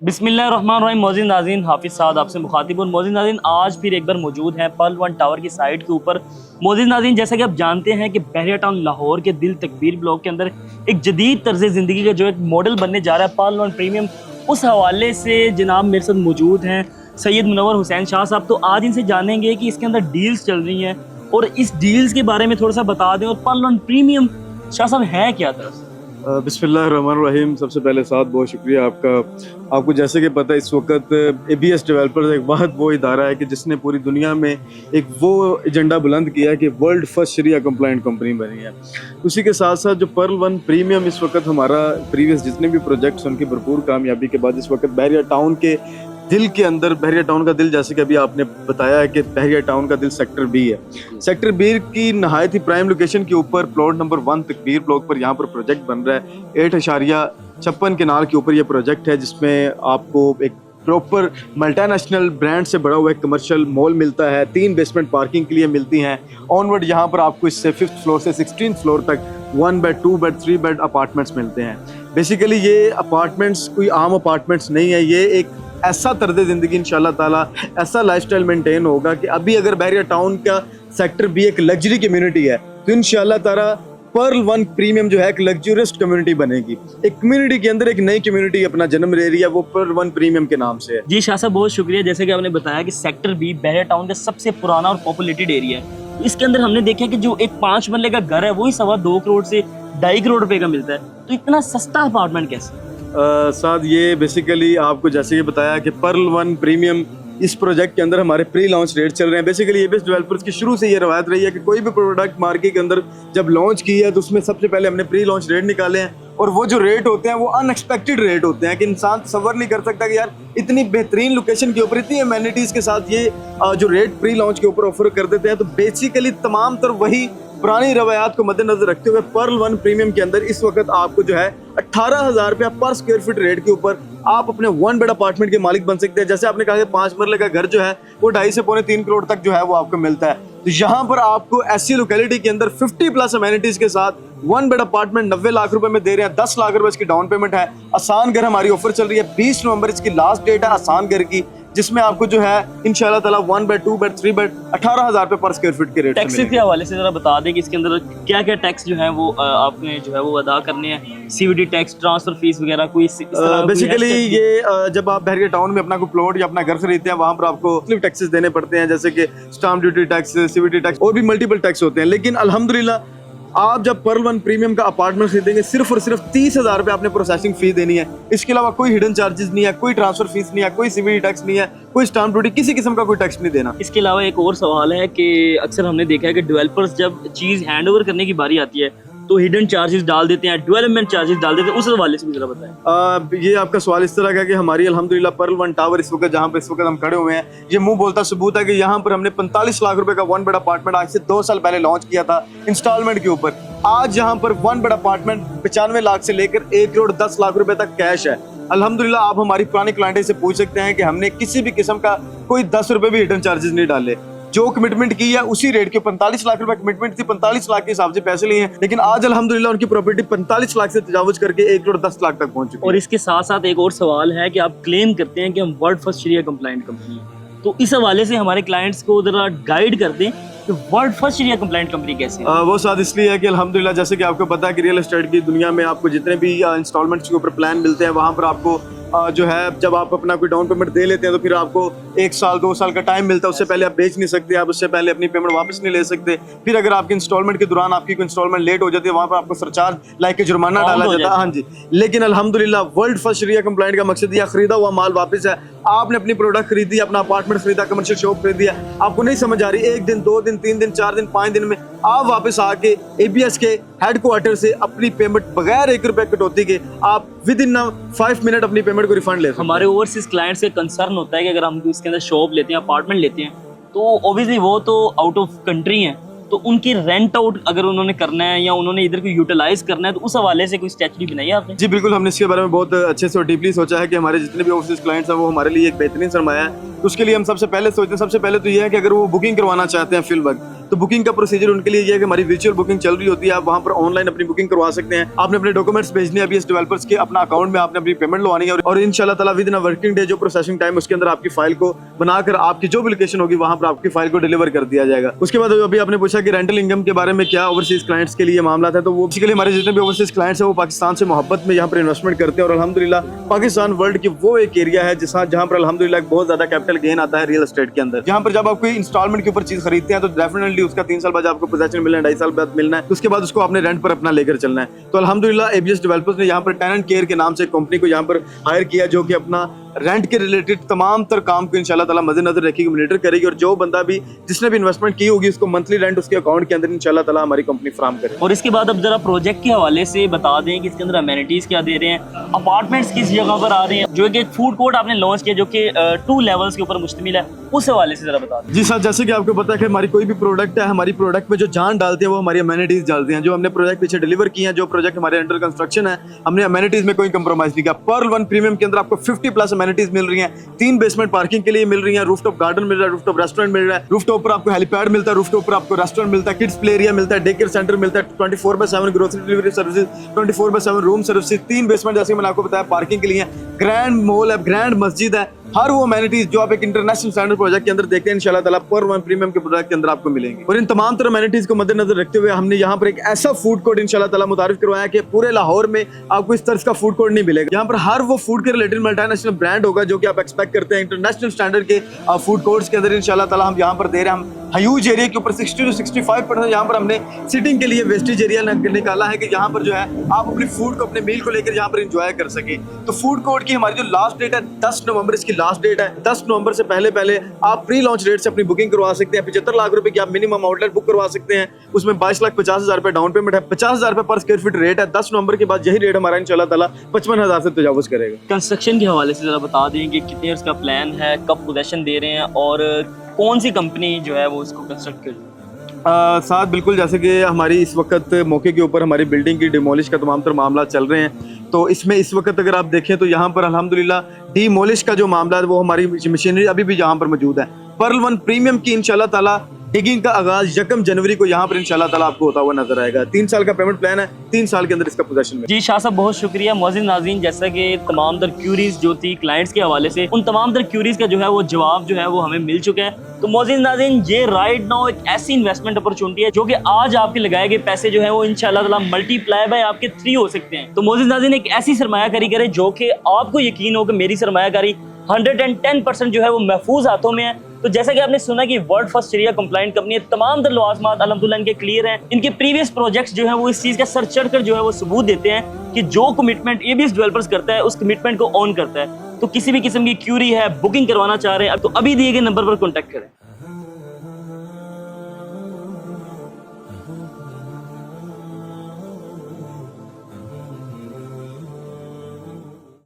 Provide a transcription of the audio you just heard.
बिस्मिल्लाहिर्रहमानिर्रहीम। मोज़िन नाज़रीन, हाफिज़ साद आपसे मुखातिब और मोज़िन नाज़रीन आज फिर एक बार मौजूद हैं पर्ल वन टावर की साइट के ऊपर। मोज़िन नाज़रीन, जैसा कि आप जानते हैं कि बहरिया टाउन लाहौर के दिल तकबीर ब्लॉक के अंदर एक जदीद तर्ज़ ज़िंदगी का जो एक मॉडल बनने जा रहा है पर्ल वन प्रीमियम, उस हवाले से जनाब मेरे साथ मौजूद हैं सैयद मुनव्वर हुसैन शाह साहब। तो आज इनसे जानेंगे कि इसके अंदर डील्स चल रही हैं और इस डील्स के बारे में थोड़ा सा बता दें। और पर्ल वन प्रीमियम शाह साहब है क्या दरअसल? बिस्मिल्लाहिर्रहमानिर्रहीम। सबसे पहले साथ बहुत शुक्रिया आपका। आपको जैसे कि पता है इस वक्त ABS डेवलपर्स एक बहुत वो इदारा है कि जिसने पूरी दुनिया में एक वो एजेंडा बुलंद किया है कि वर्ल्ड फर्स्ट शरिया कंप्लाइंट कंपनी बनी है। उसी के साथ साथ जो पर्ल वन प्रीमियम इस वक्त हमारा प्रीवियस जितने भी प्रोजेक्ट्स उनकी भरपूर कामयाबी के बाद इस वक्त बहरिया टाउन के दिल के अंदर, बहरिया टाउन का दिल जैसे कि अभी आपने बताया है कि बहरिया टाउन का दिल सेक्टर B है। सेक्टर B की नहायत ही प्राइम लोकेशन के ऊपर प्लॉट नंबर 1 तकबीर ब्लॉक पर यहाँ पर प्रोजेक्ट बन रहा है। 8.56 केनाल के ऊपर ये प्रोजेक्ट है जिसमें आपको एक प्रॉपर मल्टीनेशनल ब्रांड से बड़ा हुआ एक कमर्शियल मॉल मिलता है। 3 बेसमेंट पार्किंग के लिए मिलती हैं। ऑनवर्ड यहाँ पर आपको इससे 5th फ्लोर से 16th फ्लोर तक 1 बेड 2 बेड 3 बेड अपार्टमेंट्स मिलते हैं। बेसिकली ये अपार्टमेंट्स कोई आम अपार्टमेंट्स नहीं है, ये एक ऐसा तर्ज ज़िंदगी इंशाल्लाह ताला ऐसा लाइफस्टाइल मेंटेन होगा कि अभी अगर बहरिया टाउन का सेक्टर B एक लग्जरी कम्युनिटी है तो इंशाल्लाह ताला पर्ल वन प्रीमियम जो है एक लग्जरियस कम्युनिटी बनेगी। एक कम्युनिटी के अंदर एक नई कम्युनिटी अपना जन्म ले रही है, वो पर्ल वन प्रीमियम के नाम से है। जी शाह साहब, बहुत शुक्रिया। जैसे कि आपने बताया कि सेक्टर B बहरिया टाउन का सबसे पुराना और पॉपुलेटेड एरिया है। तो इसके अंदर हमने देखा कि जो एक 5 मरले का घर है वही 2.25 करोड़ से 2.5 करोड़ रुपए का मिलता है। तो इतना सस्ता अपार्टमेंट कैसे? साथ ये बेसिकली आपको जैसे ये बताया कि पर्ल वन प्रीमियम इस प्रोजेक्ट के अंदर हमारे प्री लॉन्च रेट चल रहे हैं। बेसिकली ABS डेवलपर्स की शुरू से ये रवायत रही है कि कोई भी प्रोडक्ट मार्केट के अंदर जब लॉन्च की है तो उसमें सबसे पहले हमने प्री लॉन्च रेट निकाले हैं। और वो जो रेट होते हैं वो अनएक्सपेक्टेड रेट होते हैं कि इंसान तसव्वुर नहीं कर सकता कि यार इतनी बेहतरीन लोकेशन के ऊपर इतनी अमेनिटीज़ के साथ ये जो रेट प्री लॉन्च के ऊपर ऑफर कर देते हैं। तो बेसिकली तमाम तर वही पुरानी रवायात को मद्देनजर रखते हुए पर्ल वन प्रीमियम के अंदर इस वक्त आपको जो है 18,000 रुपया पर स्क्वायर फीट रेट के ऊपर आप अपने 1 बेड अपार्टमेंट के मालिक बन सकते हैं। जैसे आपने कहा कि 5 मरले का घर जो है वो 2.5 से पौने 3 करोड़ तक जो है वो आपको मिलता है। तो यहाँ पर आपको ऐसी लोकेलिटी के अंदर 50+ अमेनिटीज के साथ 1 बेड अपार्टमेंट 90 लाख रुपए में दे रहे हैं। 10 लाख रुपए इसकी डाउन पेमेंट है। आसान घर हमारी ऑफर चल रही है। 20 नवंबर इसकी लास्ट डेट है आसान घर की, जिसमें आपको जो है इंशाल्लाह ताला 1 बेड 2 बेड 3 बेड 18,000 रुपए पर स्क्वायर फीट के रेट। टैक्स के हवाले से जरा बता दें कि इसके अंदर क्या क्या टैक्स जो है वो आपने जो है वो अदा करने हैं। CVD टैक्स, ट्रांसफर फीस वगैरह कोई बेसिकली ये जब आप बहरिया टाउन में अपना कोई प्लॉट या अपना घर खरीदते हैं वहां पर आपको टैक्सेस देने पड़ते हैं, जैसे कि stamp duty tax, CVD tax और भी मल्टीपल टैक्स होते हैं। लेकिन अल्हम्दुलिल्लाह आप जब पर्ल वन प्रीमियम का अपार्टमेंट खरीदेंगे सिर्फ और सिर्फ 30,000 रुपये आपने प्रोसेसिंग फी देनी है। इसके अलावा कोई हिडन चार्जेस नहीं है, कोई ट्रांसफर फीस नहीं है, कोई CVD टैक्स नहीं है, कोई स्टाम्प ड्यूटी, किसी किस्म का कोई टैक्स नहीं देना। इसके अलावा एक और सवाल है कि अक्सर हमने देखा है कि डेवलपर्स जब चीज़ हैंड ओवर करने की बारी आती है तो हिडन चार्जेस डाल देते हैं, डेवलपमेंट चार्जेस डाल देते हैं। उस हवाले से भी जरा बताएं। ये आपका सवाल इस तरह का कि हमारी अल्हम्दुलिल्लाह पर्ल वन टावर इस वक्त जहाँ पे इस वक्त हम खड़े हुए हैं, ये मुंह बोलता सबूत है कि यहाँ पर हमने 45 लाख रुपए का 1 बेड अपार्टमेंट आज से 2 साल पहले लॉन्च किया था इंस्टॉलमेंट के ऊपर। आज यहाँ पर 1 बेड अपार्टमेंट 95 लाख से लेकर 1 करोड़ 10 लाख रुपए तक कैश है। अल्हम्दुलिल्लाह आप हमारी पुरानी क्लाइंटें से पूछ सकते हैं कि हमने किसी भी किस्म का कोई 10 रुपए भी हिडन चार्जेस नहीं डाले। जो कमिटमेंट की है उसी रेट के 45 लाख रुपए कमिटमेंट थी, 45 लाख के हिसाब से पैसे लिए हैं। लेकिन आज अल्हम्दुलिल्लाह उनकी प्रॉपर्टी 45 लाख से तजावुज करके 1 करोड़ 10 लाख तक पहुंच चुकी है। और इसके साथ साथ एक और सवाल है कि आप क्लेम करते हैं कि हम वर्ल्ड फर्स्ट शरिया कंप्लाइंट कंपनी है, तो इस हवाले से हमारे क्लाइंट्स को जरा गाइड कर दें कि वर्ल्ड फर्स्ट शरिया कंप्लाइंट कंपनी कैसे है। वो साथ इसलिए है कि अल्हम्दुलिल्लाह जैसे कि आपको पता है कि रियल एस्टेट की दुनिया में आपको जितने भी इंस्टॉलमेंट्स के ऊपर प्लान मिलते हैं वहाँ पर आपको जो है जब आप अपना कोई डाउन पेमेंट दे लेते हैं तो फिर आपको 1 साल 2 साल का टाइम मिलता है। उससे पहले आप बेच नहीं सकते, आप उससे पहले अपनी पेमेंट वापस नहीं ले सकते। फिर अगर आपकी इंस्टॉलमेंट के दौरान आपकी कोई इंस्टॉलमेंट लेट हो जाती है वहाँ पर आपको सरचार्ज लाइक के जुर्माना डाला जाता है। हाँ जी, लेकिन अल्हम्दुलिल्लाह वर्ल्ड फर्स्ट शरिया कंप्लाइंट का मकसद यह खरीदा हुआ माल वापस है। आपने अपनी प्रोडक्ट खरीदी, अपना अपार्टमेंट खरीदा, कमर्शियल शॉप खरीदी है, आपको नहीं समझ आ रही 1 दिन 2 दिन 3 दिन 4 दिन 5 दिन में आप वापस आके ABS के हेडक्वार्टर से अपनी पेमेंट बगैर 1 रुपए कटौती के आप विद इन 5 मिनट अपनी पेमेंट को रिफंड ले सकते हैं। हमारे ओवरसीज क्लाइंट्स का कंसर्न होता है कि अगर हम इसके अंदर शॉप लेते हैं, अपार्टमेंट लेते हैं, तो ऑब्वियसली वो तो आउट ऑफ कंट्री हैं, तो उनकी रेंट आउट अगर उन्होंने करना है या उन्होंने इधर को यूटिलाइज करना है तो उस हवाले से कोई स्ट्रेटजी बनाई है आपने? जी बिल्कुल, हमने इसके बारे में बहुत अच्छे से और डीपली सोचा है कि हमारे जितने भी ओवरसीज क्लाइंट्स हैं वो हमारे लिए एक बेहतरीन सरमाया है। तो उसके लिए हम सबसे पहले सोचते हैं, सबसे पहले तो ये है कि अगर वो बुकिंग करवाना चाहते हैं फिल वक्त तो बुकिंग का प्रोसीजर उनके लिए ये है कि हमारी वर्चुअल बुकिंग चल रही होती है, आप वहाँ पर ऑनलाइन अपनी बुकिंग करवा सकते हैं। आपने अपने डॉक्यूमेंट्स भेजने हैं ABS डेवलपर्स के, अपना अकाउंट में आपने अपनी पेमेंट लवानी है और इंशाल्लाह ताला विद इन वर्किंग डे जो प्रोसेसिंग टाइम उसके अंदर आपकी फाइल को बनाकर आपकी जो भी लोकेशन होगी वहाँ पर आपकी फाइल को डिलीवर कर दिया जाएगा। उसके बाद अभी आपने पूछा कि रेंटल इनकम के बारे में क्या ओवरसीज क्लाइंट्स के लिए मामला है, तो वो बेसिकली हमारे जितने भी ओवरसीज क्लाइंट्स हैं वो पाकिस्तान से मोहब्बत में यहाँ पर इन्वेस्टमेंट करते हैं और अल्हम्दुलिल्लाह पाकिस्तान वर्ल्ड की वो एक एरिया है जहाँ पर अल्हम्दुलिल्लाह बहुत ज्यादा कैपिटल गेन आता है रियल एस्टेट के अंदर। जहाँ पर जब आप कोई इंस्टॉलमेंट के ऊपर चीज खरीदते हैं तो डेफिनेटली उसका 3 साल बाद आपको पोजेशन मिलना है, 2.5 साल बाद मिलना है, तो उसके बाद उसको आपने रेंट पर अपना लेकर चलना है। तो अल्हम्दुलिल्लाह ABS डेवलपर्स ने यहाँ पर टेनेंट केयर के नाम से एक कंपनी को यहाँ पर हायर किया जो कि अपना रेंट के रिलेटेड तमाम तर काम को इंशाल्लाह ताला मद्देनजर रखेगी, मॉनिटर करेगी और जो बंदा भी जिसने भी इन्वेस्टमेंट की होगी उसको मंथली रेंट उसके अकाउंट के अंदर इंशाल्लाह ताला हमारी कंपनी फराहम करे। और इसके बाद अब जरा प्रोजेक्ट के हवाले से बता दें कि इसके अंदर अमेनिटीज क्या दे रहे हैं, अपार्टमेंट्स किस जगह पर आ रहे हैं, जो कि एक फूड कोर्ट आपने लॉन्च किया जो कि 2 लेवल्स के ऊपर मुश्तमिल है, उस हवाले से जरा बता दें। जी सर, जैसे कि आपको पता है कि हमारी कोई भी प्रोडक्ट है, हमारी प्रोडक्ट में जो जान डालते हैं वो हमारी अमेनिटीज डालते हैं। जो हमने प्रोजेक्ट पीछे डिलीवर किए हैं, जो प्रोजेक्ट हमारे अंडर कंस्ट्रक्शन है, हमने अमेनिटीज में कोई कंप्रोमाइज नहीं किया। पर्ल वन प्रीमियम के अंदर आपको 50+ अमेनिटीज मिल रही हैं, 3 बेसमेंट पार्किंग के लिए मिल रही है, रूफटॉप गार्डन मिल रहा है, रूफटॉप रेस्टोरेंट मिल रहा है, रूफटॉप पर आपको हेलीपैड मिलता है, रूफटॉप पर आपको रेस्टोरेंट मिलता है, किड्स प्ले एरिया मिलता है, डे केयर सेंटर मिलता है, 24/7 grocery delivery services, 24/7 room services, 3 basement जैसे मैंने आपको बताया पार्किंग के लिए, ग्रैंड मॉल है, ग्रैंड मस्जिद है, हर वो अमेनिटीज जो आप एक इंटरनेशनल स्टैंडर्ड प्रोजेक्ट के अंदर देखते हैं इंशाल्लाह ताला पर्ल वन प्रीमियम के प्रोजेक्ट के अंदर आपको मिलेंगे। और इन तमाम तरह अमेनिटीज को मद्देनजर रखते हुए हमने यहाँ पर एक ऐसा फूड कोर्ट इंशाल्लाह ताला मुतारिफ करवाया कि पूरे लाहौर में आपको इस तरह का फूड कोर्ट नहीं मिलेगा। यहाँ पर हर वो फूड के रिलेटेड मल्टीनेशनल ब्रांड होगा जो कि आप एक्सपेक्ट करते हैं इंटरनेशनल स्टैंडर्ड के फूड कोर्ट्स के अंदर इंशाल्लाह ताला हम यहाँ पर दे रहे हैं। हम ह्यूज एरिया के ऊपर 60 to 65% यहाँ पर हमने सिटिंग के लिए वेस्टेज एरिया निकाला है कि यहाँ पर जो है आप अपनी फूड को अपने मील को लेकर यहाँ पर एंजॉय कर सके। तो फूड कोर्ट की हमारी जो लास्ट डेट है 10 नवंबर इसकी लास्ट डेट है। 10 नवंबर से पहले आप प्री लॉन्च रेट से अपनी बुकिंग करवा सकते हैं। 75 लाख रुपए की आप मिनिमम आउटलेट बुक करवा सकते हैं, उसमें 22,50,000 रुपए डाउन पेमेंट है, 50,000 रुपए पर स्क्वायर फीट रेट है। 10 नवंबर के बाद यही रेट हमारा इंशाल्लाह ताला 55,000 से तजावुज करेगा। कंस्ट्रक्शन के हवाले से जरा बता दें कि कितने ईयर्स का प्लान है, कब पोजेशन दे रहे हैं और कौन सी कंपनी जो है वो इसको कंस्ट्रक्ट कर रही है। साथ बिल्कुल जैसे कि हमारी इस वक्त मौके के ऊपर हमारी बिल्डिंग की डिमोलिश का तमाम तर मामला चल रहे हैं, तो इसमें इस वक्त अगर आप देखें तो यहाँ पर अल्हम्दुलिल्लाह डिमोलिश का जो मामला है वो हमारी मशीनरी अभी भी यहाँ पर मौजूद है। पर्ल वन प्रीमियम की इंशाल्लाह ताला डिगिंग का आगाज 1 जनवरी को यहाँ पर इंशाल्लाह ताला आपको होता हुआ नजर आएगा। 3 साल का पेमेंट प्लान है, 3 साल के अंदर इसका पोजेशन में। जी शाह साहब बहुत शुक्रिया। मोअज़्ज़िज़ नाज़रीन, जैसा कि तमाम तर क्यूरीज जो थी क्लाइंट्स के हवाले से, उन तमाम तर क्यूरीज का जो है वो जवाब जो है वो हमें मिल चुका है। तो मोअज़्ज़िज़ नाज़रीन, ये राइट नाउ एक ऐसी इन्वेस्टमेंट अपॉर्चुनिटी है जो कि आज आपके लगाए गए पैसे जो है वो इंशाल्लाह ताला मल्टीप्लाई बाय आपके 3 हो सकते हैं। तो मोअज़्ज़िज़ नाज़रीन, एक ऐसी सरमायाकारी करें जो कि आपको यकीन हो कि मेरी सरमायाकारी 110% जो है वो महफूज हाथों में है। तो जैसा कि आपने सुना कि वर्ल्ड फर्स्ट शरिया कंप्लाइंट कंपनी है, तमाम तर लवाज़मात अल्हम्दुलिल्लाह इनके क्लियर हैं। इनके प्रीवियस प्रोजेक्ट्स जो है वो इस चीज़ का सर चढ़ कर जो है वो सबूत देते हैं कि जो कमिटमेंट ABS डेवलपर्स करता है उस कमिटमेंट को ऑन करता है। तो किसी भी किस्म की क्यूरी है, बुकिंग करवाना चाह रहे हैं तो अभी दिए गए नंबर पर कॉन्टैक्ट करें।